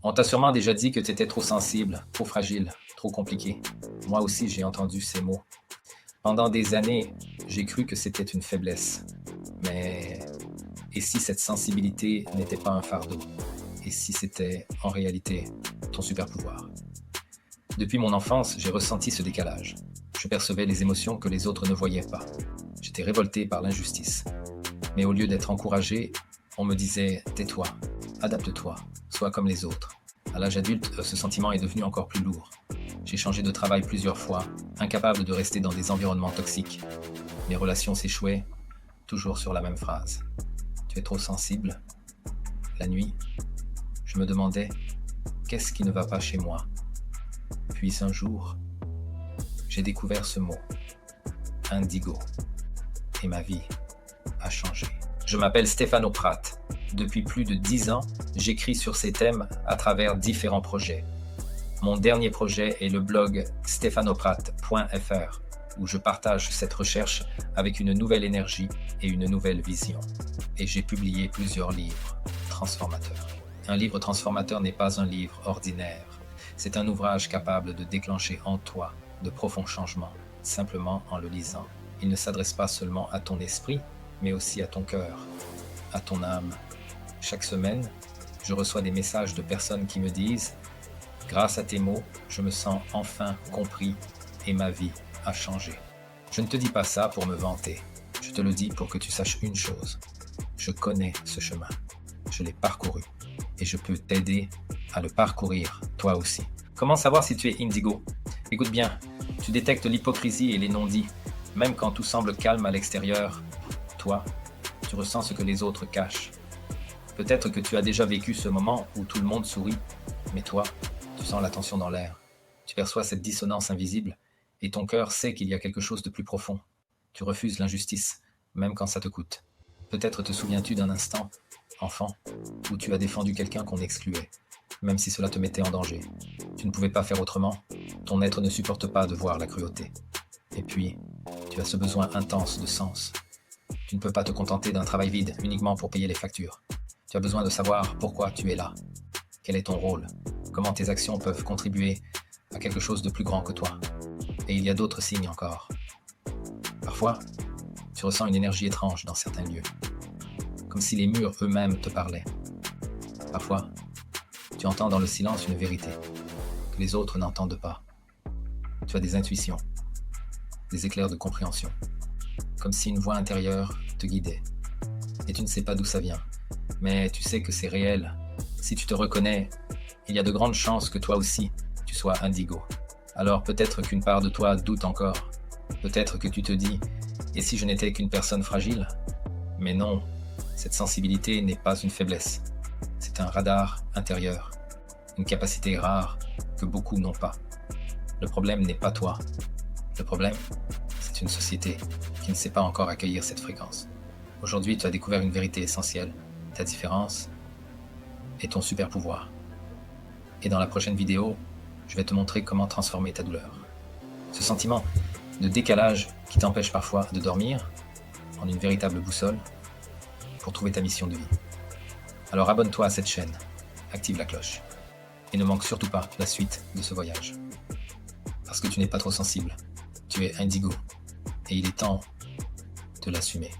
On t'a sûrement déjà dit que tu étais trop sensible, trop fragile, trop compliqué. Moi aussi, j'ai entendu ces mots. Pendant des années, j'ai cru que c'était une faiblesse. Mais et si cette sensibilité n'était pas un fardeau? Et si c'était, en réalité, ton super pouvoir? Depuis mon enfance, j'ai ressenti ce décalage. Je percevais les émotions que les autres ne voyaient pas. J'étais révolté par l'injustice. Mais au lieu d'être encouragé, on me disait « tais-toi, adapte-toi, sois comme les autres ». À l'âge adulte, ce sentiment est devenu encore plus lourd. J'ai changé de travail plusieurs fois, incapable de rester dans des environnements toxiques. Mes relations s'échouaient, toujours sur la même phrase. « Tu es trop sensible ?» La nuit, je me demandais « Qu'est-ce qui ne va pas chez moi ?» Puis un jour, j'ai découvert ce mot, indigo, et ma vie a changé. Je m'appelle Stefano Pratt. Depuis plus de 10 ans, j'écris sur ces thèmes à travers différents projets. Mon dernier projet est le blog stefanoprat.fr, où je partage cette recherche avec une nouvelle énergie et une nouvelle vision. Et j'ai publié plusieurs livres transformateurs. Un livre transformateur n'est pas un livre ordinaire. C'est un ouvrage capable de déclencher en toi de profonds changements, simplement en le lisant. Il ne s'adresse pas seulement à ton esprit, mais aussi à ton cœur, à ton âme. Chaque semaine, je reçois des messages de personnes qui me disent « Grâce à tes mots, je me sens enfin compris et ma vie a changé. » Je ne te dis pas ça pour me vanter. Je te le dis pour que tu saches une chose. Je connais ce chemin. Je l'ai parcouru et je peux t'aider à le parcourir toi aussi. Comment savoir si tu es indigo? Écoute bien, tu détectes l'hypocrisie et les non-dits. Même quand tout semble calme à l'extérieur, toi, tu ressens ce que les autres cachent. Peut-être que tu as déjà vécu ce moment où tout le monde sourit, mais toi, tu sens la tension dans l'air. Tu perçois cette dissonance invisible et ton cœur sait qu'il y a quelque chose de plus profond. Tu refuses l'injustice, même quand ça te coûte. Peut-être te souviens-tu d'un instant, enfant, où tu as défendu quelqu'un qu'on excluait, même si cela te mettait en danger. Tu ne pouvais pas faire autrement, ton être ne supporte pas de voir la cruauté. Et puis, tu as ce besoin intense de sens. Tu ne peux pas te contenter d'un travail vide uniquement pour payer les factures. Tu as besoin de savoir pourquoi tu es là. Quel est ton rôle? Comment tes actions peuvent contribuer à quelque chose de plus grand que toi? Et il y a d'autres signes encore. Parfois, tu ressens une énergie étrange dans certains lieux, comme si les murs eux-mêmes te parlaient. Parfois, tu entends dans le silence une vérité que les autres n'entendent pas. Tu as des intuitions, des éclairs de compréhension, comme si une voix intérieure te guidait. Et tu ne sais pas d'où ça vient, mais tu sais que c'est réel. Si tu te reconnais, il y a de grandes chances que toi aussi, tu sois indigo. Alors peut-être qu'une part de toi doute encore. Peut-être que tu te dis « Et si je n'étais qu'une personne fragile ?» Mais non, cette sensibilité n'est pas une faiblesse. C'est un radar intérieur, une capacité rare que beaucoup n'ont pas. Le problème n'est pas toi. Le problème, c'est une société qui ne sait pas encore accueillir cette fréquence. Aujourd'hui, tu as découvert une vérité essentielle, ta différence et ton super pouvoir. Et dans la prochaine vidéo, je vais te montrer comment transformer ta douleur. Ce sentiment de décalage qui t'empêche parfois de dormir en une véritable boussole pour trouver ta mission de vie. Alors abonne-toi à cette chaîne, active la cloche et ne manque surtout pas la suite de ce voyage. Parce que tu n'es pas trop sensible, tu es indigo et il est temps de l'assumer.